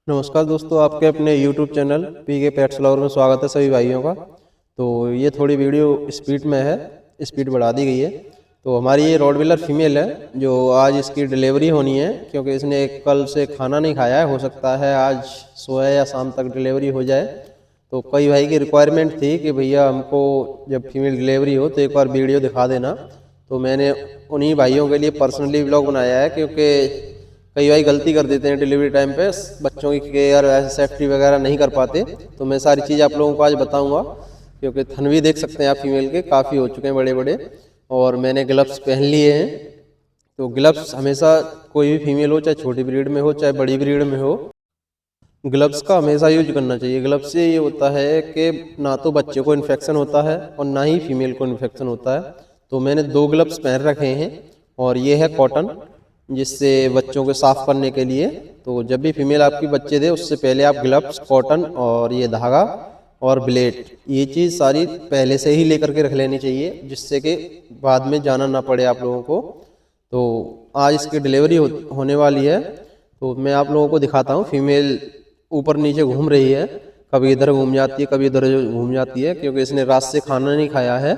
नमस्कार दोस्तों, आपके अपने YouTube channel PK pets lover में स्वागत है सभी भाइयों का। तो ये थोड़ी वीडियो स्पीड में है, स्पीड बढ़ा दी गई है। तो हमारी ये रॉडविलर फीमेल है जो आज इसकी डिलीवरी होनी है, क्योंकि इसने कल से खाना नहीं खाया है। हो सकता है आज सुबह या शाम तक डिलीवरी हो जाए। तो कई भाई की रिक्वायरमेंट थी कि भैया हमको जब फीमेल डिलीवरी हो तो एक बार वीडियो दिखा देना। तो मैंने उन्हीं भाइयों के लिए पर्सनली व्लॉग बनाया है, क्योंकि कई भाई गलती कर देते हैं डिलीवरी टाइम पे, बच्चों की केयर सेफ्टी वगैरह नहीं कर पाते। तो मैं सारी चीज़ आप लोगों को आज बताऊंगा, क्योंकि थन भी देख सकते हैं आप फीमेल के काफ़ी हो चुके हैं बड़े बड़े, और मैंने ग्लव्स पहन लिए हैं। तो ग्लव्स हमेशा कोई भी फीमेल हो, चाहे छोटी ब्रीड में हो चाहे बड़ी ब्रीड में हो, ग्लव्स का हमेशा यूज करना चाहिए। ग्लव्स से ये होता है कि ना तो बच्चे को इन्फेक्शन होता है और ना ही फीमेल को इन्फेक्शन होता है। तो मैंने 2 ग्लव्स पहन रखे हैं, और ये है कॉटन, जिससे बच्चों को साफ करने के लिए। तो जब भी फीमेल आपकी बच्चे दे उससे पहले आप ग्लव्स, कॉटन और ये धागा और ब्लेड, ये चीज़ सारी पहले से ही लेकर के रख लेनी चाहिए, जिससे कि बाद में जाना ना पड़े आप लोगों को। तो आज इसकी डिलीवरी होने वाली है। तो मैं आप लोगों को दिखाता हूँ। फीमेल ऊपर नीचे घूम रही है, कभी इधर घूम जाती है कभी इधर घूम जाती है, क्योंकि इसने रात से खाना नहीं खाया है।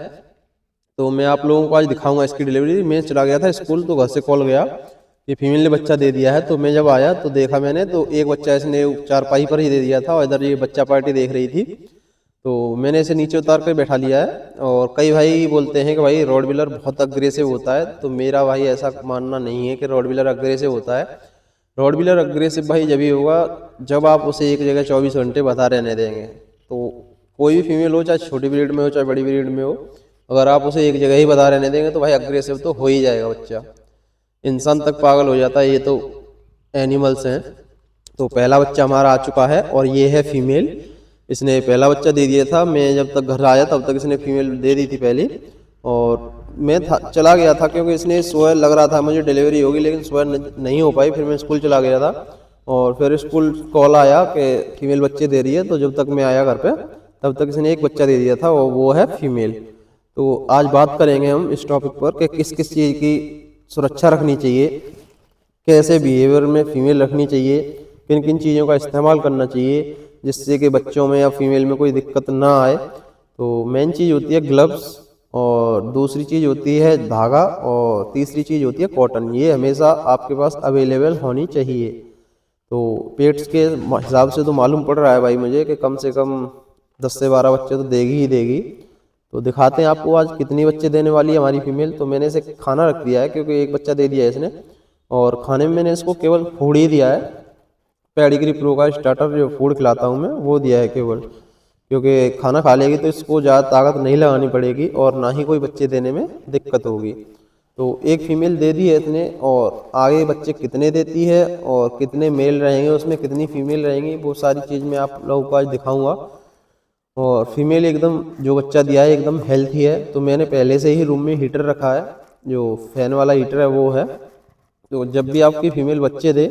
तो मैं आप लोगों को आज दिखाऊंगा इसकी डिलीवरी। मैं चला गया था स्कूल, तो घर से कॉल गया कि फीमेल ने बच्चा दे दिया है। तो मैं जब आया तो देखा मैंने, तो एक बच्चा इसने चारपाई पर ही दे दिया था, और इधर ये बच्चा पार्टी देख रही थी। तो मैंने इसे नीचे उतार कर बैठा लिया है। और कई भाई बोलते हैं कि भाई रॉडविलर बहुत अग्रेसिव होता है, तो मेरा भाई ऐसा मानना नहीं है कि रॉडविलर अग्रेसिव होता है। रॉडविलर अग्रेसिव भाई जब ही होगा जब आप उसे एक जगह 24 घंटे बता रहने देंगे। तो कोई भी फीमेल हो, चाहे छोटी ब्रीड में हो चाहे बड़ी ब्रीड में हो, अगर आप उसे एक जगह ही बता रहने देंगे तो भाई अग्रेसिव तो हो ही जाएगा बच्चा। इंसान तक पागल हो जाता है, ये तो एनिमल्स हैं। तो पहला बच्चा हमारा आ चुका है, और ये है फीमेल। इसने पहला बच्चा दे दिया था। मैं जब तक घर आया तब तक इसने फीमेल दे दी थी पहले, और मैं चला गया था, क्योंकि इसने सुबह लग रहा था मुझे डिलीवरी होगी, लेकिन सुबह नहीं हो पाई। फिर मैं स्कूल चला गया था, और फिर स्कूल कॉल आया कि फीमेल बच्चे दे रही है। तो जब तक मैं आया घर पे तब तक इसने एक बच्चा दे दिया था, और वो है फीमेल। तो आज बात करेंगे हम इस टॉपिक पर कि किस किस चीज़ की सुरक्षा रखनी चाहिए, कैसे बिहेवियर में फीमेल रखनी चाहिए, किन किन चीज़ों का इस्तेमाल करना चाहिए जिससे कि बच्चों में या फीमेल में कोई दिक्कत ना आए। तो मेन चीज़ होती है ग्लव्स, और दूसरी चीज़ होती है धागा, और तीसरी चीज़ होती है कॉटन। ये हमेशा आपके पास अवेलेबल होनी चाहिए। तो पेट्स के हिसाब से तो मालूम पड़ रहा है भाई मुझे कि कम से कम 10 से 12 बच्चे तो देगी ही देगी। तो दिखाते हैं आपको आज कितनी बच्चे देने वाली है हमारी फीमेल। तो मैंने इसे खाना रख दिया है, क्योंकि एक बच्चा दे दिया है इसने, और खाने में मैंने इसको केवल फूड ही दिया है। पेडिग्री प्रो का स्टार्टर जो फूड खिलाता हूँ मैं, वो दिया है केवल, क्योंकि खाना खा लेगी तो इसको ज़्यादा ताकत नहीं लगानी पड़ेगी, और ना ही कोई बच्चे देने में दिक्कत होगी। तो एक फीमेल दे दी है इसने, और आगे बच्चे कितने देती है और कितने मेल रहेंगे उसमें, कितनी फीमेल रहेंगी, वो सारी चीज़ मैं आप लोगों को आज दिखाऊंगा। और फीमेल एकदम जो बच्चा दिया है एकदम हेल्थी है। तो मैंने पहले से ही रूम में हीटर रखा है, जो फैन वाला हीटर है वो है। तो जब भी आपकी फीमेल बच्चे दे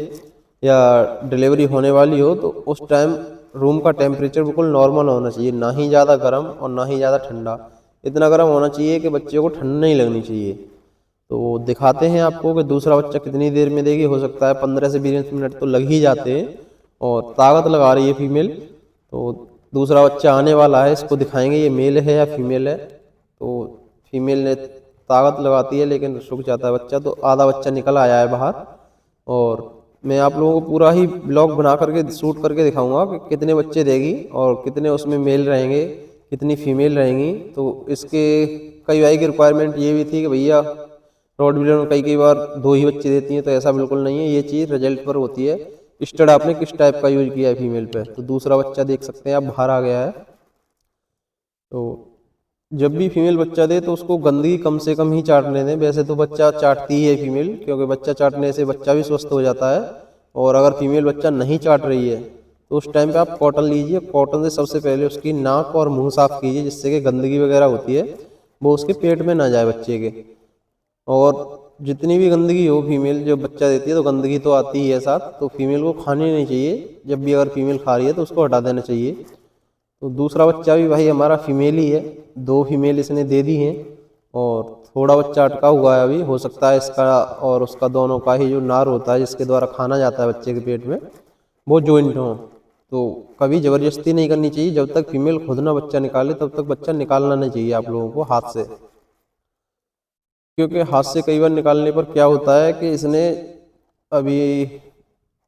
या डिलीवरी होने वाली हो, तो उस टाइम रूम का टेम्परेचर बिल्कुल नॉर्मल होना चाहिए, ना ही ज़्यादा गर्म और ना ही ज़्यादा ठंडा। इतना गर्म होना चाहिए कि बच्चे को ठंड नहीं लगनी चाहिए। तो दिखाते हैं आपको कि दूसरा बच्चा कितनी देर में देगी। हो सकता है 15 से 20 मिनट तो लग ही जाते हैं, और ताकत लगा रही है फीमेल। तो दूसरा बच्चा आने वाला है, इसको दिखाएंगे ये मेल है या फीमेल है। तो फीमेल ने ताकत लगाती है लेकिन रुक जाता है बच्चा, तो आधा बच्चा निकल आया है बाहर। और मैं आप लोगों को पूरा ही ब्लॉग बना करके शूट करके दिखाऊंगा कि कितने बच्चे देगी और कितने उसमें मेल रहेंगे, कितनी फीमेल रहेंगी। तो इसके कई भाई की रिक्वायरमेंट ये भी थी कि भैया रॉडविलर में कई बार 2 ही बच्चे देती हैं, तो ऐसा बिल्कुल नहीं है। ये चीज़ रिजल्ट पर होती है, स्टड आपने किस टाइप का यूज किया है फीमेल पे। तो दूसरा बच्चा देख सकते हैं आप बाहर आ गया है। तो जब भी फीमेल बच्चा दे तो उसको गंदगी कम से कम ही चाटने दें। वैसे तो बच्चा चाटती ही है फीमेल, क्योंकि बच्चा चाटने से बच्चा भी स्वस्थ हो जाता है। और अगर फीमेल बच्चा नहीं चाट रही है तो उस टाइम पे आप कॉटन लीजिए। कॉटन से सबसे पहले उसकी नाक और मुंह साफ कीजिए, जिससे कि गंदगी वगैरह होती है वो उसके पेट में ना जाए बच्चे के। और जितनी भी गंदगी हो, फीमेल जब बच्चा देती है तो गंदगी तो आती ही है साथ, तो फीमेल को खानी नहीं चाहिए। जब भी अगर फीमेल खा रही है तो उसको हटा देना चाहिए। तो दूसरा बच्चा भी भाई हमारा फीमेल ही है, 2 फीमेल इसने दे दी हैं, और थोड़ा बच्चा अटका हुआ है अभी। हो सकता है इसका और उसका दोनों का ही जो नार होता है जिसके द्वारा खाना जाता है बच्चे के पेट में, वो जॉइंट हों। तो कभी ज़बरदस्ती नहीं करनी चाहिए, जब तक फीमेल खुद ना बच्चा निकाले तब तक बच्चा निकालना नहीं चाहिए आप लोगों को हाथ से। क्योंकि हाथ से कई बार निकालने पर क्या होता है कि इसने अभी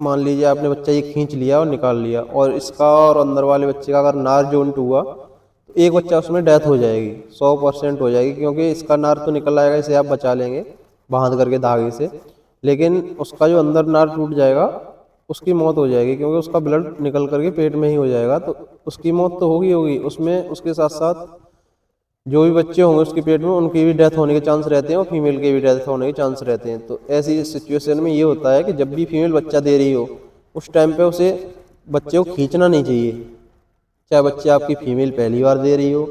मान लीजिए आपने बच्चा ये खींच लिया और निकाल लिया, और इसका और अंदर वाले बच्चे का अगर नार जॉइंट हुआ तो एक बच्चा उसमें डेथ हो जाएगी, 100% हो जाएगी। क्योंकि इसका नार तो निकल आएगा, इसे आप बचा लेंगे बांध करके धागे से, लेकिन उसका जो अंदर नार टूट जाएगा उसकी मौत हो जाएगी, क्योंकि उसका ब्लड निकल करके पेट में ही हो जाएगा। तो उसकी मौत तो होगी होगी, उसमें उसके साथ साथ जो भी बच्चे होंगे उसके पेट में उनकी भी डेथ होने के चांस रहते हैं, और फीमेल के भी डेथ होने के चांस रहते हैं। तो ऐसी सिचुएशन में ये होता है कि जब भी फीमेल बच्चा दे रही हो उस टाइम पे उसे बच्चे को खींचना नहीं चाहिए। चाहे बच्चे आपकी फीमेल पहली बार दे रही हो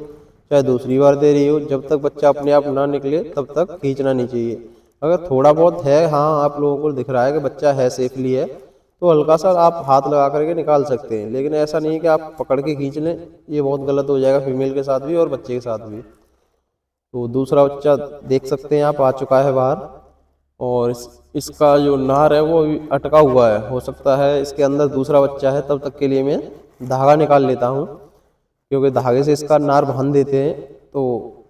चाहे दूसरी बार दे रही हो, जब तक बच्चा अपने आप ना निकले तब तक खींचना नहीं चाहिए। अगर थोड़ा बहुत है, हाँ आप लोगों को दिख रहा है कि बच्चा है सेफली है, तो हल्का सा आप हाथ लगा करके निकाल सकते हैं। लेकिन ऐसा नहीं है कि आप पकड़ के खींच लें, ये बहुत गलत हो जाएगा फीमेल के साथ भी और बच्चे के साथ भी। तो दूसरा बच्चा देख सकते हैं आप, आ चुका है बाहर, और इसका जो नार है वो अभी अटका हुआ है। हो सकता है इसके अंदर दूसरा बच्चा है, तब तक के लिए मैं धागा निकाल लेता हूँ, क्योंकि धागे से इसका नार बांध देते हैं तो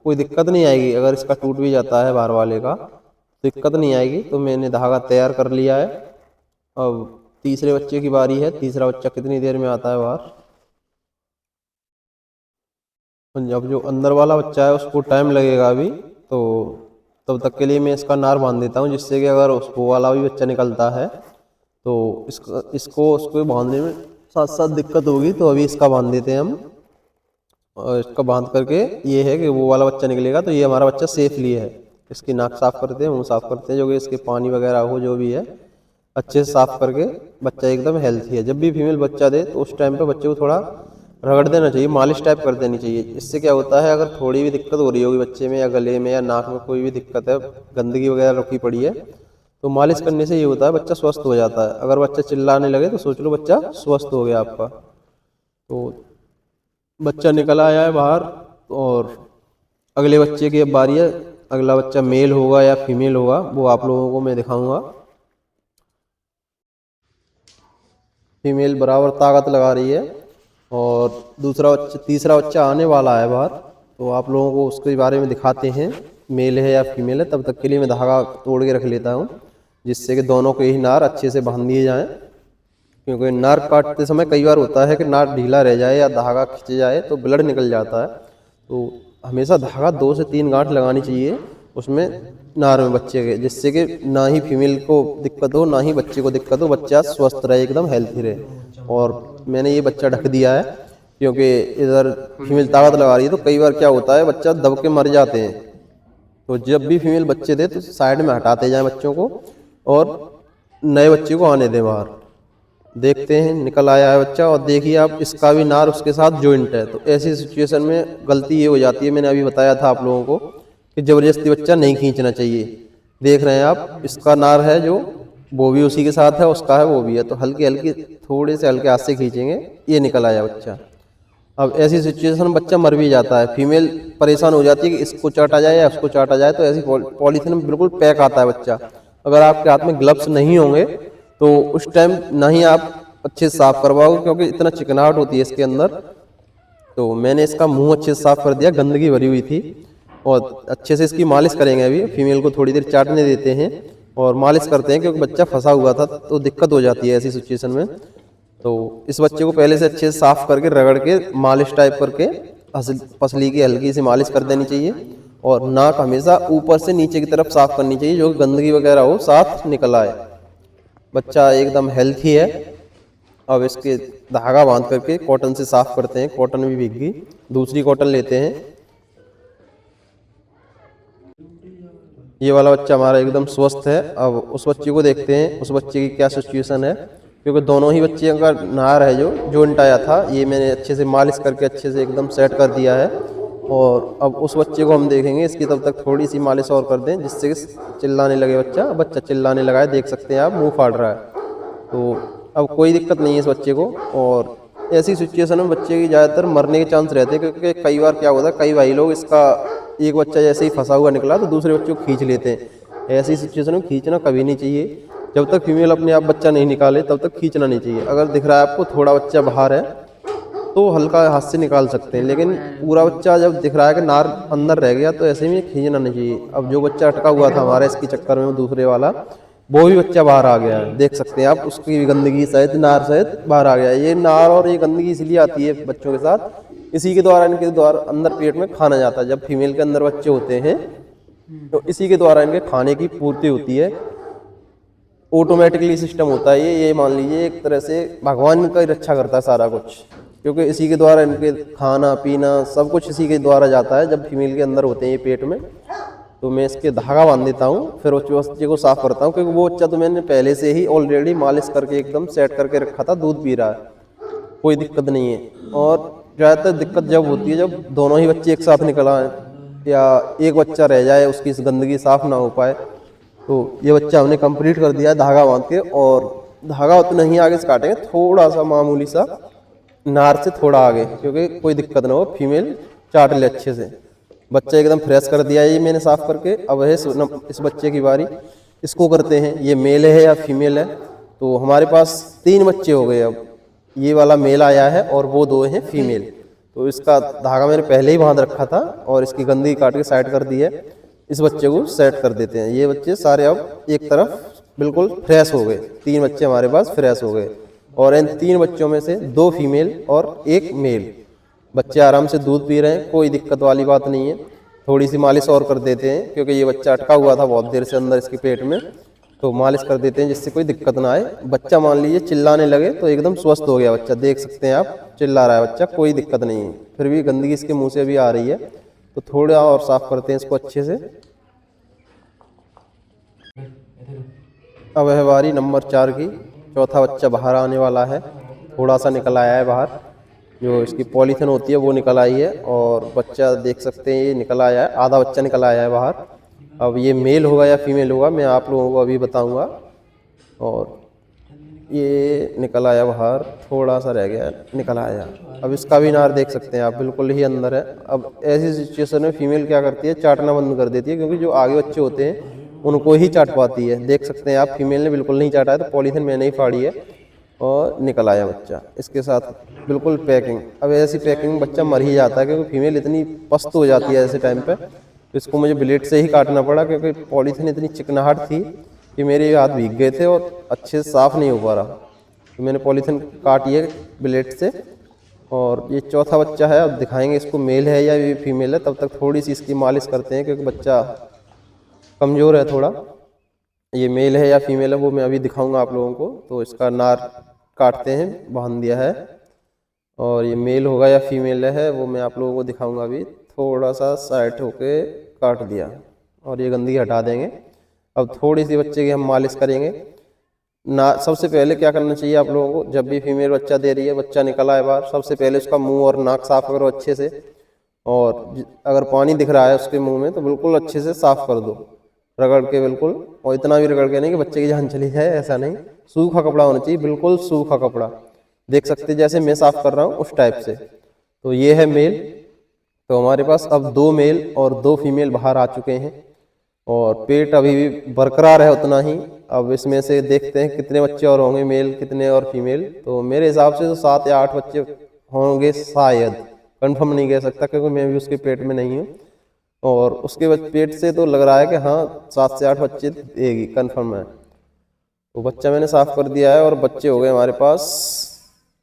कोई दिक्कत नहीं आएगी। अगर इसका टूट भी जाता है बाहर वाले का दिक्कत नहीं आएगी। तो मैंने धागा तैयार कर लिया है। अब तीसरे बच्चे की बारी है, तीसरा बच्चा कितनी देर में आता है बाहर। अब जो अंदर वाला बच्चा है उसको टाइम लगेगा अभी, तो तब तक के लिए मैं इसका नार बांध देता हूँ, जिससे कि अगर उसको वाला भी बच्चा निकलता है तो इसको उसको बांधने में साथ साथ दिक्कत होगी। तो अभी इसका बांध देते हैं हम, और इसका बांध करके ये है कि वो वाला बच्चा निकलेगा तो ये हमारा बच्चा सेफली है। इसकी नाक साफ करते हैं, मुँह साफ करते हैं, जो कि इसके पानी वगैरह हो जो भी है अच्छे से साफ करके बच्चा एकदम हेल्थी है। जब भी फीमेल बच्चा दे तो उस टाइम पे बच्चे को थोड़ा रगड़ देना चाहिए, मालिश टाइप कर देनी चाहिए। इससे क्या होता है, अगर थोड़ी भी दिक्कत हो रही होगी बच्चे में या गले में या नाक में कोई भी दिक्कत है, गंदगी वगैरह रुकी पड़ी है, तो मालिश करने से ये होता है बच्चा स्वस्थ हो जाता है। अगर बच्चा चिल्लाने लगे तो सोच लो बच्चा स्वस्थ हो गया आपका। तो बच्चा निकल आया है बाहर, और अगले बच्चे की अब बारी है। अगला बच्चा मेल होगा या फीमेल होगा वो आप लोगों को मैं दिखाऊंगा। फीमेल बराबर ताकत लगा रही है, और तीसरा बच्चा आने वाला है बाहर, तो आप लोगों को उसके बारे में दिखाते हैं मेल है या फीमेल है। तब तक के लिए मैं धागा तोड़ के रख लेता हूँ, जिससे कि दोनों के ही नार अच्छे से बांध दिए जाएं। क्योंकि नार काटते समय कई बार होता है कि नार ढीला रह जाए या धागा खिंच जाए तो ब्लड निकल जाता है। तो हमेशा धागा 2 से 3 गांठ लगानी चाहिए उसमें नार में बच्चे के, जिससे कि ना ही फीमेल को दिक्कत हो ना ही बच्चे को दिक्कत हो, बच्चा स्वस्थ रहे एकदम हेल्थी रहे। और मैंने ये बच्चा ढक दिया है, क्योंकि इधर फीमेल ताकत लगा रही है। तो कई बार क्या होता है बच्चा दब के मर जाते हैं। तो जब भी फीमेल बच्चे दे तो साइड में हटाते जाएं बच्चों को, और नए बच्चे को आने दें बाहर। देखते हैं निकल आया है बच्चा, और देखिए आप इसका भी नार उसके साथ जॉइंट है। तो ऐसी सिचुएशन में गलती ये हो जाती है, मैंने अभी बताया था आप लोगों को कि ज़बरदस्ती बच्चा नहीं खींचना चाहिए। देख रहे हैं आप, इसका नार है जो वो भी उसी के साथ है, उसका है वो भी है, तो हल्की हल्की थोड़े से हल्के हाथ से खींचेंगे, ये निकल आया बच्चा। अब ऐसी सिचुएशन में बच्चा मर भी जाता है, फीमेल परेशान हो जाती है कि इसको चाटा जाए या उसको चाटा जाए, तो ऐसी पॉलीथीन में बिल्कुल पैक आता है बच्चा। अगर आपके हाथ में ग्लव्स नहीं होंगे तो उस टाइम ना ही आप अच्छे से साफ करवाओ, क्योंकि इतना चिकनाहट होती है इसके अंदर। तो मैंने इसका मुंह अच्छे से साफ कर दिया, गंदगी भरी हुई थी, और अच्छे से इसकी मालिश करेंगे। अभी फीमेल को थोड़ी देर चाटने देते हैं और मालिश करते हैं, क्योंकि बच्चा फंसा हुआ था तो दिक्कत हो जाती है ऐसी सिचुएशन में। तो इस बच्चे को पहले से अच्छे से साफ करके रगड़ के मालिश टाइप करके पसली की हल्की सी मालिश कर देनी चाहिए, और नाक हमेशा ऊपर से नीचे की तरफ साफ करनी चाहिए, जो गंदगी वगैरह हो साफ निकल आए। बच्चा एकदम हेल्थी है। अब इसके धागा बांध करके कॉटन से साफ करते हैं, कॉटन भी भीग गई, दूसरी कॉटन लेते हैं। ये वाला बच्चा हमारा एकदम स्वस्थ है। अब उस बच्चे को देखते हैं, उस बच्चे की क्या सिचुएशन है, क्योंकि दोनों ही बच्चे का नार है जो जॉइंट आया था, ये मैंने अच्छे से मालिश करके अच्छे से एकदम सेट कर दिया है। और अब उस बच्चे को हम देखेंगे, इसकी तब तक थोड़ी सी मालिश और कर दें, जिससे कि चिल्लाने लगे बच्चा चिल्लाने लगा है, देख सकते हैं आप, मुंह फाड़ रहा है। तो अब कोई दिक्कत नहीं है इस बच्चे को। और ऐसी सिचुएशन में बच्चे की ज़्यादातर मरने के चांस रहते हैं, क्योंकि कई बार क्या होता है, कई भाई लोग इसका एक बच्चा जैसे ही फंसा हुआ निकला तो दूसरे बच्चे को खींच लेते हैं। ऐसी सिचुएशन में खींचना कभी नहीं चाहिए। जब तक फीमेल अपने आप बच्चा नहीं निकाले तब तक खींचना नहीं चाहिए। अगर दिख रहा है आपको थोड़ा बच्चा बाहर है तो हल्का हाथ से निकाल सकते हैं, लेकिन पूरा बच्चा जब दिख रहा है कि नार अंदर रह गया तो ऐसे में खींचना नहीं चाहिए। अब जो बच्चा अटका हुआ था हमारा इसके चक्कर में, दूसरे वाला, वो भी बच्चा बाहर आ गया है, देख सकते हैं आप। उसकी भी गंदगी सहित, नार सहित बाहर आ गया है। ये नार और ये गंदगी इसलिए आती है बच्चों के साथ, इसी के द्वारा इनके द्वारा अंदर पेट में खाना जाता है। जब फीमेल के अंदर बच्चे होते हैं तो इसी के द्वारा इनके खाने की पूर्ति होती है। ऑटोमेटिकली सिस्टम होता है ये मान लीजिए एक तरह से भगवान का ही रक्षा करता है सारा कुछ, क्योंकि इसी के द्वारा इनके खाना पीना सब कुछ इसी के द्वारा जाता है। जब फीमेल के अंदर होते हैं ये पेट में, तो मैं इसके धागा बांध देता हूँ, फिर उस बच्चे को साफ करता हूँ, क्योंकि वो बच्चा तो मैंने पहले से ही ऑलरेडी मालिश करके एकदम सेट करके रखा था, दूध पी रहा है, कोई दिक्कत नहीं है। और ज़्यादातर दिक्कत जब होती है जब दोनों ही बच्चे एक साथ निकल आए या एक बच्चा रह जाए, उसकी इस गंदगी साफ ना हो पाए। तो ये बच्चा हमने कंप्लीट कर दिया धागा बांध के, और धागा उतना ही आगे से काटेंगे, थोड़ा सा मामूली सा नार से थोड़ा आगे, क्योंकि कोई दिक्कत ना हो, फीमेल चाट ले अच्छे से। बच्चा एकदम फ्रेश कर दिया ये मैंने साफ करके। अब है इस बच्चे की बारी, इसको करते हैं। ये मेल है या फीमेल है? तो हमारे पास 3 बच्चे हो गए। अब ये वाला मेल आया है और वो 2 हैं फीमेल। तो इसका धागा मैंने पहले ही बांध रखा था और इसकी गंदगी काट के साइड कर दी है। इस बच्चे को सेट कर देते हैं। ये बच्चे सारे अब एक तरफ बिल्कुल फ्रेश हो गए। 3 बच्चे हमारे पास फ्रेश हो गए, और इन 3 बच्चों में से 2 फीमेल और 1 मेल। बच्चे आराम से दूध पी रहे हैं, कोई दिक्कत वाली बात नहीं है। थोड़ी सी मालिश और कर देते हैं, क्योंकि ये बच्चा अटका हुआ था बहुत देर से अंदर इसके पेट में, तो मालिश कर देते हैं जिससे कोई दिक्कत ना आए। बच्चा मान लीजिए चिल्लाने लगे तो एकदम स्वस्थ हो गया बच्चा, देख सकते हैं आप, चिल्ला रहा है बच्चा, कोई दिक्कत नहीं है। फिर भी गंदगी इसके मुंह से भी आ रही है, तो थोड़ा और साफ करते हैं इसको अच्छे से। अब है बारी नंबर 4 की। चौथा बच्चा बाहर आने वाला है, थोड़ा सा निकल आया है बाहर, जो इसकी पॉलीथिन होती है वो निकल आई है, और बच्चा देख सकते हैं ये निकल आया है, आधा बच्चा निकल आया है बाहर। अब ये मेल होगा या फीमेल होगा मैं आप लोगों को अभी बताऊंगा। और ये निकल आया बाहर, थोड़ा सा रह गया, निकल आया। अब इसका भी नार देख सकते हैं आप, बिल्कुल ही अंदर है। अब ऐसी सिचुएशन में फीमेल क्या करती है, चाटना बंद कर देती है, क्योंकि जो आगे बच्चे होते हैं उनको ही चाट पाती है। देख सकते हैं आप, फीमेल ने बिल्कुल नहीं चाटा है, तो पॉलीथिन मैंने ही फाड़ी है और निकल आया बच्चा इसके साथ बिल्कुल पैकिंग। अब ऐसी पैकिंग बच्चा मर ही जाता है, क्योंकि फीमेल इतनी पस्त हो जाती है ऐसे टाइम पे। तो इसको मुझे ब्लेड से ही काटना पड़ा, क्योंकि पॉलीथिन इतनी चिकनाहट थी कि मेरे हाथ भीग गए थे और अच्छे से साफ नहीं हो पा रहा। तो मैंने पॉलीथिन काटी है ब्लेड से। और ये चौथा बच्चा है, अब दिखाएंगे इसको मेल है या ये फीमेल है। तब तक थोड़ी सी इसकी मालिश करते हैं, क्योंकि बच्चा कमज़ोर है थोड़ा। ये मेल है या फीमेल है वो मैं अभी दिखाऊंगा आप लोगों को। तो इसका नार काटते हैं, बांध दिया है, और ये मेल होगा या फीमेल है वो मैं आप लोगों को दिखाऊंगा अभी। थोड़ा सा साइड होके काट दिया, और ये गंदगी हटा देंगे। अब थोड़ी सी बच्चे की हम मालिश करेंगे ना। सबसे पहले क्या करना चाहिए आप लोगों को, जब भी फीमेल बच्चा दे रही है, बच्चा निकला है बाहर, सबसे पहले उसका मुंह और नाक साफ करो अच्छे से। और अगर पानी दिख रहा है उसके मुंह में तो बिल्कुल अच्छे से साफ कर दो, रगड़ के बिल्कुल। और इतना भी रगड़ के नहीं कि बच्चे की जान चली जाए, ऐसा नहीं। सूखा कपड़ा होना चाहिए, बिल्कुल सूखा कपड़ा। देख सकते जैसे मैं साफ कर रहा हूँ उस टाइप से। तो ये है मेल। तो हमारे पास अब 2 मेल और 2 फीमेल बाहर आ चुके हैं, और पेट अभी भी बरकरार है उतना ही। अब इसमें से देखते हैं कितने बच्चे और होंगे, मेल कितने और फीमेल। तो मेरे हिसाब से तो 7 या 8 बच्चे होंगे शायद, कंफर्म नहीं कह सकता क्योंकि मैं भी उसके पेट में नहीं हूँ। और उसके पेट से तो लग रहा है कि हाँ 7 से 8 बच्चे देगी, कंफर्म है। तो बच्चा मैंने साफ कर दिया है, और बच्चे हो गए हमारे पास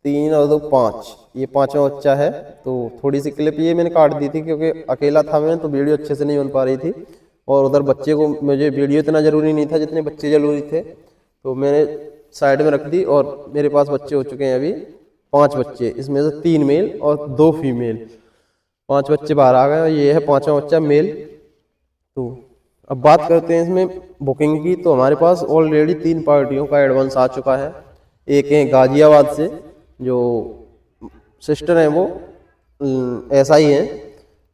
3 और 2 5। ये 5वां बच्चा है। तो थोड़ी सी क्लिप ये मैंने काट दी थी, क्योंकि अकेला था मैं, तो वीडियो अच्छे से नहीं बन पा रही थी। और उधर बच्चे को मुझे वीडियो इतना ज़रूरी नहीं था जितने बच्चे ज़रूरी थे, तो मैंने साइड में रख दी। और मेरे पास बच्चे हो चुके हैं अभी 5 बच्चे, इसमें से 3 मेल और 2 फीमेल। 5 बच्चे बाहर आ गए, और ये है 5वां बच्चा मेल। तो अब बात करते हैं इसमें बुकिंग की। तो हमारे पास ऑलरेडी 3 पार्टियों का एडवांस आ चुका है। एक है गाजियाबाद से, जो सिस्टर हैं वो ऐसा ही है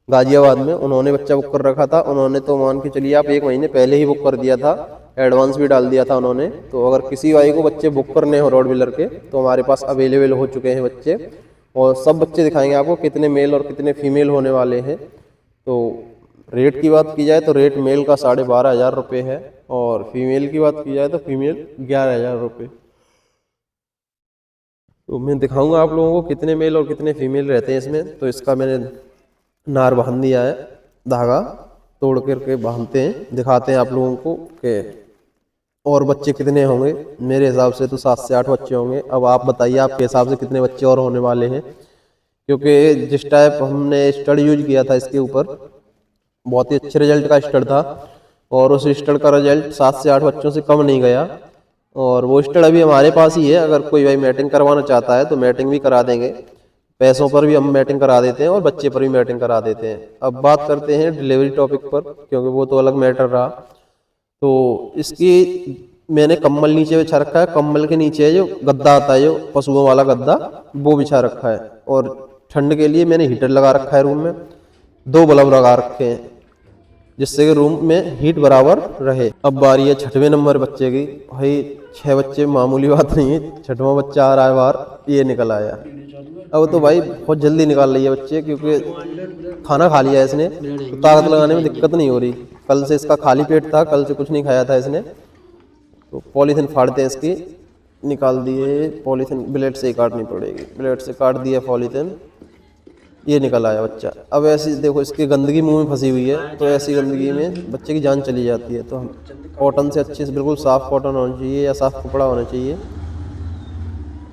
गाजियाबाद में, उन्होंने बच्चा बुक कर रखा था। उन्होंने तो मान के चलिए आप 1 महीने पहले ही बुक कर दिया था, एडवांस भी डाल दिया था उन्होंने। तो अगर किसी भाई को बच्चे बुक करने हो रोड व्हीलर के, तो हमारे पास अवेलेबल हो चुके हैं बच्चे। और सब बच्चे दिखाएंगे आपको कितने मेल और कितने फीमेल होने वाले हैं। तो रेट की बात की जाए तो रेट मेल का 12,500 रुपये है और फीमेल की बात की जाए तो फीमेल 11,000 रुपये। तो मैं दिखाऊंगा आप लोगों को कितने मेल और कितने फीमेल रहते हैं इसमें। तो इसका मैंने नार बांध दिया है, धागा तोड़ करके बांधते हैं, दिखाते हैं आप लोगों को कि और बच्चे कितने होंगे। मेरे हिसाब से तो 7 से 8 बच्चे होंगे। अब आप बताइए आपके हिसाब से कितने बच्चे और होने वाले हैं, क्योंकि जिस टाइप हमने स्टड यूज किया था इसके ऊपर बहुत ही अच्छे रिजल्ट का स्टड था और उस स्टड का रिजल्ट 7 से 8 बच्चों से कम नहीं गया। और वो स्टड अभी हमारे पास ही है, अगर कोई भाई मैटिंग करवाना चाहता है तो मैटिंग भी करा देंगे। पैसों पर भी हम मैटिंग करा देते हैं और बच्चे पर भी मैटिंग करा देते हैं। अब बात करते हैं डिलीवरी टॉपिक पर, क्योंकि वो तो अलग मैटर रहा। तो इसकी मैंने कम्बल नीचे बिछा रखा है, कम्बल के नीचे जो गद्दा आता है जो पशुओं वाला गद्दा वो बिछा रखा है। और ठंड के लिए मैंने हीटर लगा रखा है रूम में, 2 बल्ब लगा रखे हैं जिससे कि रूम में हीट बराबर रहे। अब बारी है 6वें नंबर बच्चे की। भाई 6 बच्चे मामूली बात नहीं है, 6वां बच्चा आ रहा है बाहर, ये निकल आया। अब तो भाई बहुत जल्दी निकाल रही है बच्चे, क्योंकि खाना खा लिया इसने तो ताकत लगाने में दिक्कत नहीं हो रही। कल से इसका खाली पेट था, कल से कुछ नहीं खाया था इसने। तो पॉलीथीन फाड़ते हैं इसकी, निकाल दिए पॉलीथीन, ब्लेड से ही काटनी पड़ेगी, ब्लेड से काट दिया पॉलीथीन, ये निकल आया बच्चा। अब ऐसी देखो इसकी गंदगी मुंह में फंसी हुई है, तो ऐसी गंदगी में बच्चे की जान चली जाती है। तो हम कॉटन से अच्छे से, बिल्कुल साफ़ कॉटन होना चाहिए या साफ़ कपड़ा होना चाहिए।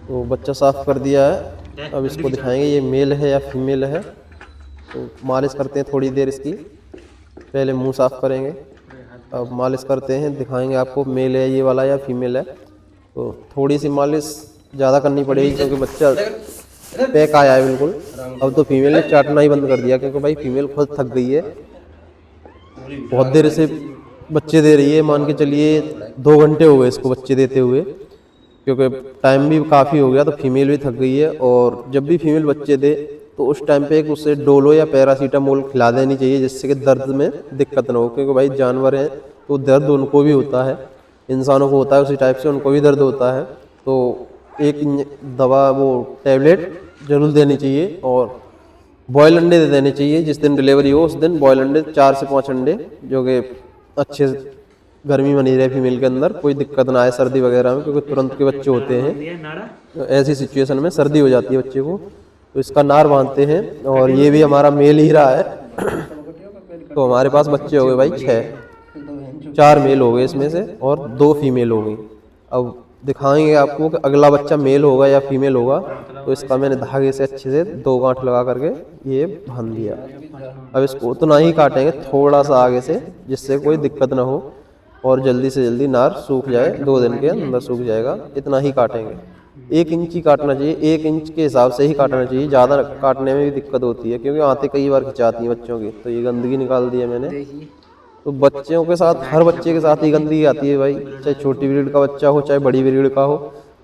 तो बच्चा साफ़ कर दिया है। अब इसको दिखाएंगे ये मेल है या फीमेल है। तो मालिश करते हैं थोड़ी देर इसकी, पहले मुंह साफ़ करेंगे, अब मालिश करते हैं, दिखाएंगे आपको मेल है ये वाला या फीमेल है। तो थोड़ी सी मालिश ज़्यादा करनी पड़ेगी क्योंकि बच्चा पैक आया है बिल्कुल। अब तो फीमेल ने चाटना ही बंद कर दिया, क्योंकि भाई फीमेल खुद थक गई है, बहुत देर से बच्चे दे रही है। मान के चलिए 2 घंटे हो गए इसको बच्चे देते हुए, क्योंकि टाइम भी काफ़ी हो गया। तो फीमेल भी थक गई है और जब भी फीमेल बच्चे दे तो उस टाइम पे एक उसे डोलो या पैरासीटामोल खिला देनी चाहिए, जिससे कि दर्द में दिक्कत ना हो। क्योंकि भाई जानवर हैं तो दर्द उनको भी होता है, इंसानों को होता है उसी टाइप से उनको भी दर्द होता है। तो एक दवा वो टैबलेट जरूर देनी चाहिए और बॉयल अंडे दे देने चाहिए। जिस दिन डिलीवरी हो उस दिन बॉयल अंडे 4 से 5 अंडे, जो कि अच्छे गर्मी बनी रहे फीमेल के अंदर, कोई दिक्कत ना आए सर्दी वगैरह में, क्योंकि तुरंत के बच्चे होते हैं तो ऐसी सिचुएशन में सर्दी हो जाती है बच्चे को। तो इसका नार बांधते हैं और ये भी हमारा मेल ही रहा है। तो हमारे पास बच्चे हो गए भाई 6, 4 मेल हो गए इसमें से और 2 फीमेल हो गई। अब दिखाएंगे आपको कि अगला बच्चा मेल होगा या फीमेल होगा। तो इसका मैंने धागे से अच्छे से 2 गांठ लगा करके ये बांध दिया। अब इसको उतना ही काटेंगे थोड़ा सा आगे से, जिससे कोई दिक्कत ना हो और जल्दी से जल्दी नार सूख जाए, 2 दिन के अंदर सूख जाएगा। इतना ही काटेंगे, 1 इंच ही काटना चाहिए, 1 इंच के हिसाब से ही काटना चाहिए। ज़्यादा काटने में भी दिक्कत होती है, क्योंकि आते कई बार खिंचाती हैं बच्चों की। तो ये गंदगी निकाल दी है मैंने। तो बच्चों के साथ, हर बच्चे के साथ ही गंदगी आती है भाई, चाहे छोटी ब्रीड का बच्चा हो चाहे बड़ी ब्रीड का हो,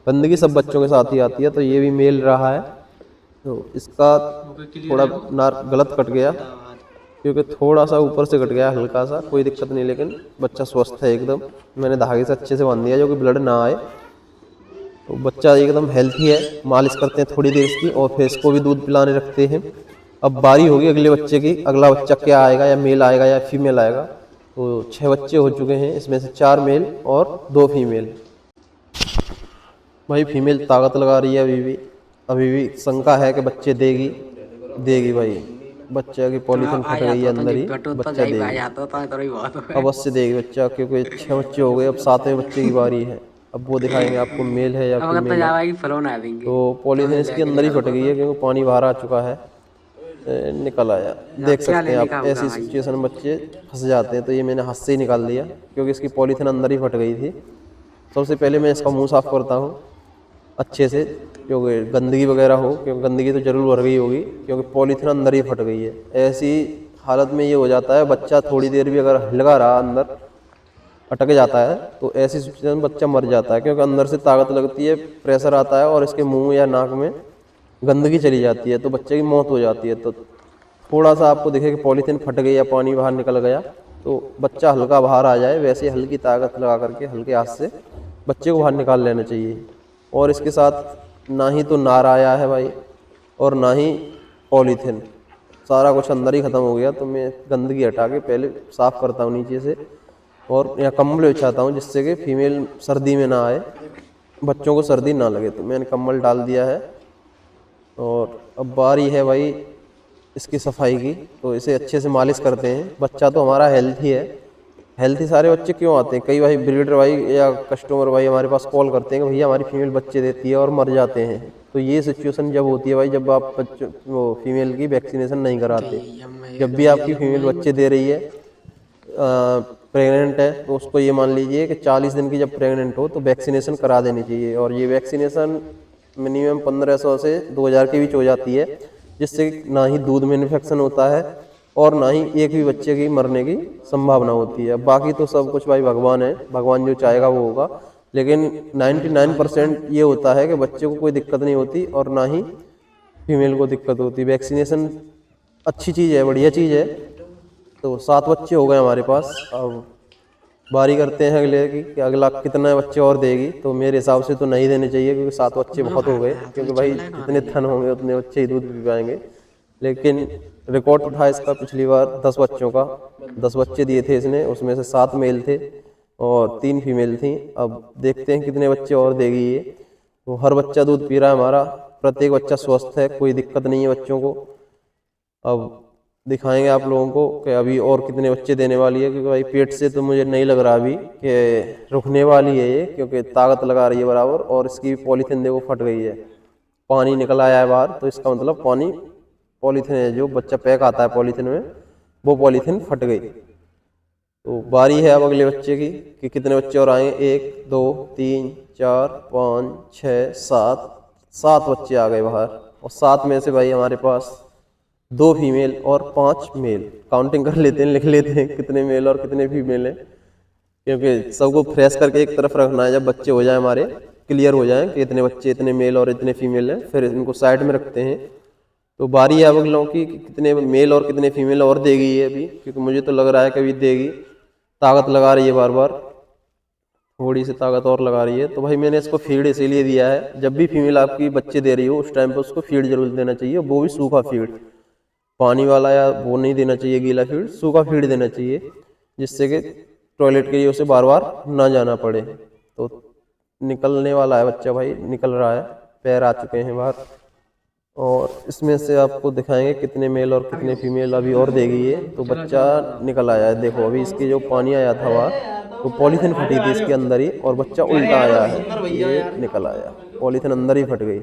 गंदगी सब बच्चों के साथ ही आती है। तो ये भी मेल रहा है। तो इसका थोड़ा नार गलत कट गया, क्योंकि थोड़ा सा ऊपर से कट गया हल्का सा, कोई दिक्कत नहीं, लेकिन बच्चा स्वस्थ है एकदम। मैंने धागे से अच्छे से बांध दिया जो कि ब्लड ना आए। तो बच्चा एकदम हेल्थी है। मालिश करते हैं थोड़ी देर इसकी और फिर इसको भी दूध पिलाने रखते हैं। अब बारी होगी अगले बच्चे की, अगला बच्चा क्या आएगा, या मेल आएगा या फीमेल आएगा। तो 6 बच्चे हो चुके हैं, इसमें से 4 मेल और 2 फीमेल। भाई फीमेल ताकत लगा रही है अभी भी शंका है कि बच्चे देगी भाई। बच्चे की पॉलीथीन फट गई है अंदर ही, बच्चा देगी, अवश्य देगी बच्चा, क्योंकि 6 बच्चे हो गए, अब 7वें बच्चे की बारी है। अब वो दिखाएंगे आपको मेल है या फीमेल है। तो पॉलीथीन इसके अंदर ही फट गई है, क्योंकि पानी बाहर आ चुका है, निकल आया। देख सकते हैं आप, ऐसी सिचुएशन में बच्चे फंस जाते हैं। तो ये मैंने हाथ से ही निकाल दिया, क्योंकि इसकी पॉलीथीन अंदर ही फट गई थी। सबसे पहले मैं इसका मुंह साफ़ करता हूँ अच्छे से, क्योंकि गंदगी वगैरह हो, क्योंकि गंदगी तो जरूर भर गई होगी, क्योंकि पॉलीथीन अंदर ही फट गई है। ऐसी हालत में ये हो जाता है, बच्चा थोड़ी देर भी अगर लगा रहा अंदर अटक जाता है, तो ऐसी सिचुएशन में बच्चा मर जाता है, क्योंकि अंदर से ताकत लगती है, प्रेशर आता है और इसके मुंह या नाक में गंदगी चली जाती है, तो बच्चे की मौत हो जाती है। तो थोड़ा सा आपको दिखे कि पॉलीथीन फट गई या पानी बाहर निकल गया, तो बच्चा हल्का बाहर आ जाए, वैसे हल्की ताकत लगा करके हल्के हाथ से बच्चे को बाहर निकाल लेना चाहिए। और इसके साथ ना ही तो नार आया है भाई और ना ही पॉलीथीन, सारा कुछ अंदर ही ख़त्म हो गया। तो मैं गंदगी हटा के पहले साफ़ करता हूँ नीचे से, और यहाँ कंबल बिछाता हूँ जिससे कि फीमेल सर्दी में ना आए, बच्चों को सर्दी ना लगे। तो मैंने कंबल डाल दिया है और अब बारी है भाई इसकी सफाई की। तो इसे अच्छे से मालिश करते हैं। बच्चा तो हमारा हेल्थी है। हेल्थी सारे बच्चे क्यों आते हैं, कई भाई ब्रीडर भाई या कस्टमर भाई हमारे पास कॉल करते हैं कि भैया हमारी फीमेल बच्चे देती है और मर जाते हैं। तो ये सिचुएशन जब होती है भाई, जब आप बच्चों वो फीमेल की वैक्सीनेशन नहीं कराते। जब भी आपकी फीमेल बच्चे दे रही है, प्रेग्नेंट है, तो उसको ये मान लीजिए कि 40 दिन की जब प्रेग्नेंट हो तो वैक्सीनेशन करा देनी चाहिए। और ये वैक्सीनेशन मिनिमम 1500 से 2000 के बीच हो जाती है, जिससे ना ही दूध में इन्फेक्शन होता है और ना ही एक भी बच्चे की मरने की संभावना होती है। बाकी तो सब कुछ भाई भगवान है, भगवान जो चाहेगा वो होगा। लेकिन 99% ये होता है कि बच्चे को कोई दिक्कत नहीं होती और ना ही फीमेल को दिक्कत होती। वैक्सीनेशन अच्छी चीज़ है, बढ़िया चीज़ है। तो 7 बच्चे हो गए हमारे पास। अब बारी करते हैं अगले की कि अगला कितने बच्चे और देगी। तो मेरे हिसाब से तो नहीं देने चाहिए, क्योंकि 7 बच्चे बहुत हो गए, क्योंकि भाई जितने थन होंगे उतने बच्चे ही दूध पी पाएंगे। लेकिन रिकॉर्ड था इसका पिछली बार 10 बच्चों का। 10 बच्चे दिए थे इसने, उसमें से 7 मेल थे और 3 फीमेल थी। अब देखते हैं कितने बच्चे और देगी ये। तो हर बच्चा दूध पी रहा है हमारा, प्रत्येक बच्चा स्वस्थ है, कोई दिक्कत नहीं है बच्चों को। अब दिखाएंगे आप लोगों को कि अभी और कितने बच्चे देने वाली है, क्योंकि भाई पेट से तो मुझे नहीं लग रहा अभी कि रुकने वाली है ये, क्योंकि ताकत लगा रही है बराबर। और इसकी पॉलीथीन देखो फट गई है, पानी निकल आया है बाहर। तो इसका मतलब पानी, पॉलीथीन है जो बच्चा पैक आता है पॉलीथीन में, वो पॉलीथीन फट गई। तो बारी है अब अगले बच्चे की कि कितने बच्चे और आए। 1 2 3 4 5 6 7 बच्चे आ गए बाहर। और 7 में से भाई हमारे पास 2 फीमेल और 5 मेल। काउंटिंग कर लेते हैं, लिख लेते हैं कितने मेल और कितने फीमेल हैं, क्योंकि सबको फ्रेश करके एक तरफ रखना है। जब बच्चे हो जाए हमारे, क्लियर हो जाए कि इतने बच्चे, इतने मेल और इतने फीमेल हैं, फिर इनको साइड में रखते हैं। तो बारी है अब अगलों की कि कितने मेल और कितने फीमेल और देगी ये अभी, क्योंकि मुझे तो लग रहा है कि अभी देगी। ताकत लगा रही है बार बार, थोड़ी सी ताकत और लगा रही है। तो भाई मैंने इसको फीड इसीलिए दिया है, जब भी फीमेल आपकी बच्चे दे रही हो उस टाइम पे उसको फीड जरूर देना चाहिए, वो भी सूखा फीड। पानी वाला या वो नहीं देना चाहिए गीला फीड, सूखा फीड देना चाहिए, जिससे कि टॉयलेट के लिए उसे बार बार ना जाना पड़े। तो निकलने वाला है बच्चा भाई, निकल रहा है, पैर आ चुके हैं बाहर। और इसमें से आपको दिखाएंगे कितने मेल और कितने फीमेल अभी और देगी ये। तो बच्चा निकल आया है, देखो अभी इसकी जो पानी आया था वहाँ, तो पॉलीथीन फटी थी इसके अंदर ही, और बच्चा उल्टा आया है, ये निकल आया, पॉलीथीन अंदर ही फट गई।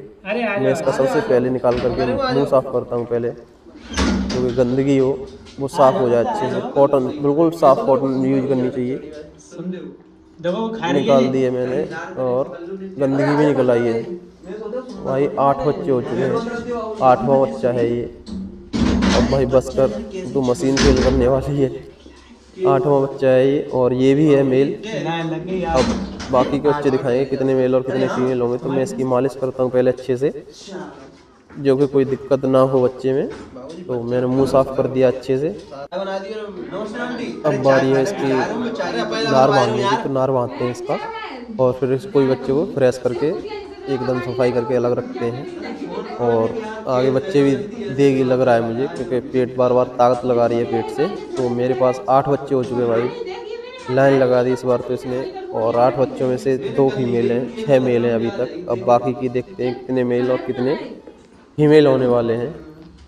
मैं इसका सबसे पहले निकाल करके मुंह साफ करता हूँ पहले, क्योंकि गंदगी हो वो साफ़ हो जाए अच्छे से। कॉटन, बिल्कुल साफ़ कॉटन यूज करनी चाहिए। निकाल दिए मैंने और गंदगी भी निकल आई है भाई। 8 बच्चे हो चुके हैं, 8वां बच्चा है ये। अब भाई बस कर, तो मशीन फेल करने वाली है। 8वां बच्चा है ये, और ये भी है मेल। अब बाकी के बच्चे दिखाएंगे कितने मेल और कितने फीमेल होंगे। तो मैं इसकी मालिश करता हूँ पहले अच्छे से, जो कि कोई दिक्कत ना हो बच्चे में। तो मैंने मुंह साफ कर दिया अच्छे से। अब बारी है इसकी नार बांधने की। तो नार बांधते हैं इसका, और फिर इस कोई बच्चे को फ्रेश करके एकदम सफाई करके अलग रखते हैं। और आगे बच्चे भी देगी लग रहा है मुझे, क्योंकि पेट बार बार ताकत लगा रही है पेट से। तो मेरे पास 8 बच्चे हो चुके भाई, लाइन लगा दी इस बार तो इसने। और 8 बच्चों में से 2 फीमेल हैं, 6 मेल हैं अभी तक। अब बाकी की देखते हैं कितने मेल और कितने फीमेल होने वाले हैं।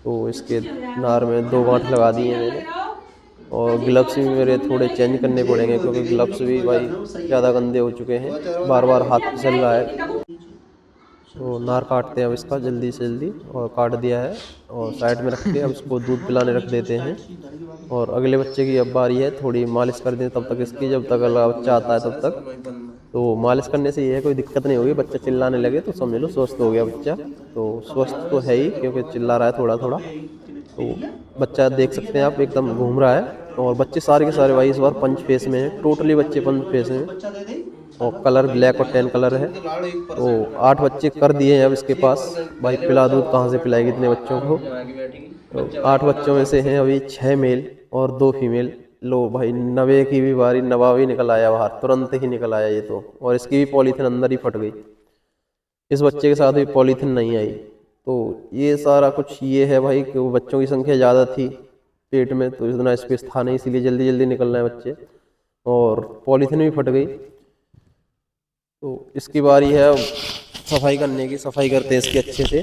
तो इसके नार में 2 गांठ लगा दिए मैंने। और ग्लव्स भी मेरे थोड़े चेंज करने पड़ेंगे, क्योंकि ग्लव्स भी भाई ज़्यादा गंदे हो चुके हैं, बार बार हाथ फिसल रहा है। तो नार काटते हैं अब इसका जल्दी से जल्दी, और काट दिया है और साइड में रख के अब इसको दूध पिलाने रख देते हैं। और अगले बच्चे की अब बारी है, थोड़ी मालिश कर दें तब तक इसकी, जब तक अगला बच्चा आता है तब तक। तो मालिश करने से ये है कोई दिक्कत नहीं होगी। बच्चा चिल्लाने लगे तो समझ लो स्वस्थ हो गया बच्चा। तो स्वस्थ तो है ही, क्योंकि चिल्ला रहा है थोड़ा थोड़ा। तो बच्चा देख सकते हैं आप एकदम घूम रहा है। और बच्चे सारे के सारे भाई इस बार पंच फेस में है, टोटली बच्चे पंच फेस में, और कलर ब्लैक और टैन कलर है। तो 8 बच्चे कर दिए हैं अब इसके पास। भाई पिला दूध कहाँ से पिलाएगी इतने बच्चों को। तो 8 बच्चों में से हैं अभी 6 मेल और 2 फीमेल। लो भाई, 90 की भी बारी, नवा भी निकल आया बाहर, तुरंत ही निकल आया ये तो। और इसकी भी पॉलीथीन अंदर ही फट गई, इस बच्चे के साथ भी पॉलीथीन नहीं आई। तो ये सारा कुछ ये है भाई कि वो बच्चों की संख्या ज़्यादा थी पेट में, तो इतना स्पेस था नहीं, इसीलिए जल्दी जल्दी निकल रहे हैं बच्चे, और पॉलीथीन भी फट गई। तो इसकी बारी है अब सफाई करने की। सफाई करते हैं इसकी अच्छे से,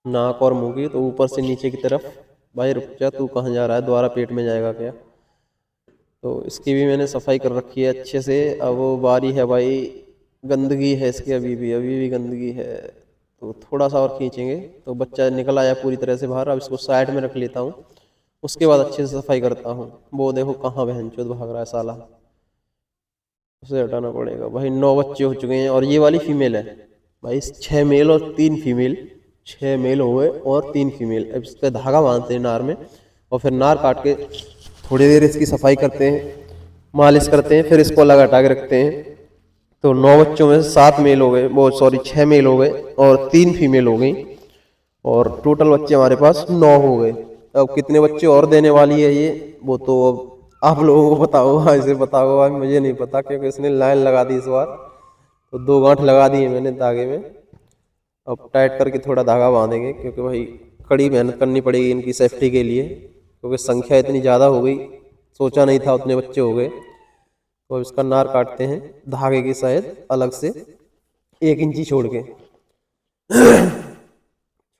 नाक और मुंह की। तो ऊपर से नीचे की तरफ। भाई रुक जा, तू कहाँ जा रहा है, दोबारा पेट में जाएगा क्या? तो इसकी भी मैंने सफाई कर रखी है अच्छे से। अब वो बारी है भाई, गंदगी है इसकी, अभी भी गंदगी है। तो थोड़ा सा और खींचेंगे तो बच्चा निकल आया पूरी तरह से बाहर। अब इसको साइड में रख लेता हूँ, उसके बाद अच्छे से सफाई करता हूँ। वो देखो कहाँ बहनचोद भाग रहा है साला, उसे हटाना पड़ेगा। भाई 9 बच्चे हो चुके हैं और ये वाली फीमेल है भाई। 6 मेल और 3 फीमेल, 6 मेल हो गए और 3 फीमेल। अब इसका धागा बांधते हैं नार में, और फिर नार काट के थोड़ी देर इसकी सफाई करते हैं, मालिश करते हैं, फिर इसको अलग हटा के रखते हैं। तो 9 बच्चों में 7 मेल हो गए, वो सॉरी 6 मेल हो गए और 3 फीमेल हो गई, और टोटल बच्चे हमारे पास 9 हो गए। अब कितने बच्चे और देने वाली है ये, वो तो अब आप लोगों को पता होगा, इसे पता होगा, मुझे नहीं पता, क्योंकि इसने लाइन लगा दी इस बार। तो 2 गांठ लगा दी है मैंने धागे में। अब टाइट करके थोड़ा धागा बांधेंगे, क्योंकि भाई कड़ी मेहनत करनी पड़ेगी इनकी सेफ्टी के लिए, क्योंकि संख्या इतनी ज़्यादा हो गई, सोचा नहीं था उतने बच्चे हो गए। तो अब इसका नार काटते हैं धागे की शायद अलग से 1 इंची छोड़ के,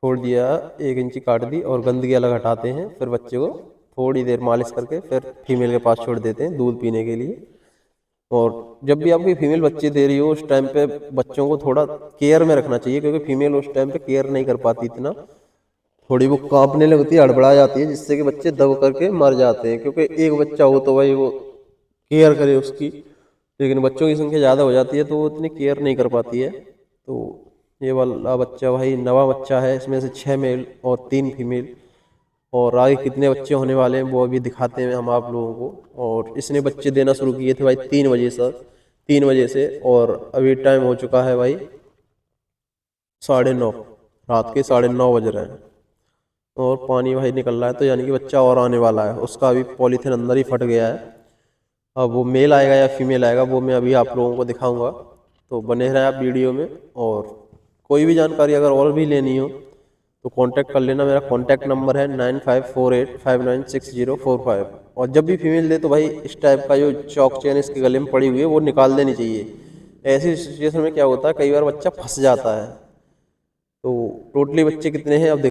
छोड़ दिया 1 इंची काट दी, और गंदगी अलग हटाते हैं। फिर बच्चे को थोड़ी देर मालिश करके फिर फीमेल के पास छोड़ देते हैं दूध पीने के लिए। और जब भी आपकी फीमेल बच्चे दे रही हो उस टाइम पे बच्चों को थोड़ा केयर में रखना चाहिए, क्योंकि फीमेल उस टाइम पे केयर नहीं कर पाती इतना, थोड़ी वो कांपने लगती है, हड़बड़ा जाती है, जिससे कि बच्चे दब करके मर जाते हैं। क्योंकि एक बच्चा हो तो भाई वो केयर करे उसकी, लेकिन बच्चों की संख्या ज़्यादा हो जाती है तो वो इतनी केयर नहीं कर पाती है। तो ये वाला बच्चा भाई नवा बच्चा है, इसमें से 6 मेल और 3 फीमेल, और आगे कितने बच्चे होने वाले हैं वो अभी दिखाते हैं हम आप लोगों को। और इसने बच्चे देना शुरू किए थे भाई 3 बजे से, 3 बजे से, और अभी टाइम हो चुका है भाई 9:30, रात के 9:30 बज रहे हैं, और पानी भाई निकल रहा है। तो यानी कि बच्चा और आने वाला है, उसका अभी पॉलीथीन अंदर ही फट गया है। अब वो मेल आएगा या फीमेल आएगा वो मैं अभी आप लोगों को दिखाऊंगा, तो बने रहें आप वीडियो में। और कोई भी जानकारी अगर और भी लेनी हो तो कांटेक्ट कर लेना। मेरा कांटेक्ट नंबर है 9548596045। और जब भी फीमेल दे तो भाई इस टाइप का जो चौक चेन इसके गले में पड़ी हुई है वो निकाल देनी चाहिए। ऐसी सिचुएशन में क्या होता है, कई बार बच्चा फंस जाता है। तो टोटली बच्चे कितने हैं अब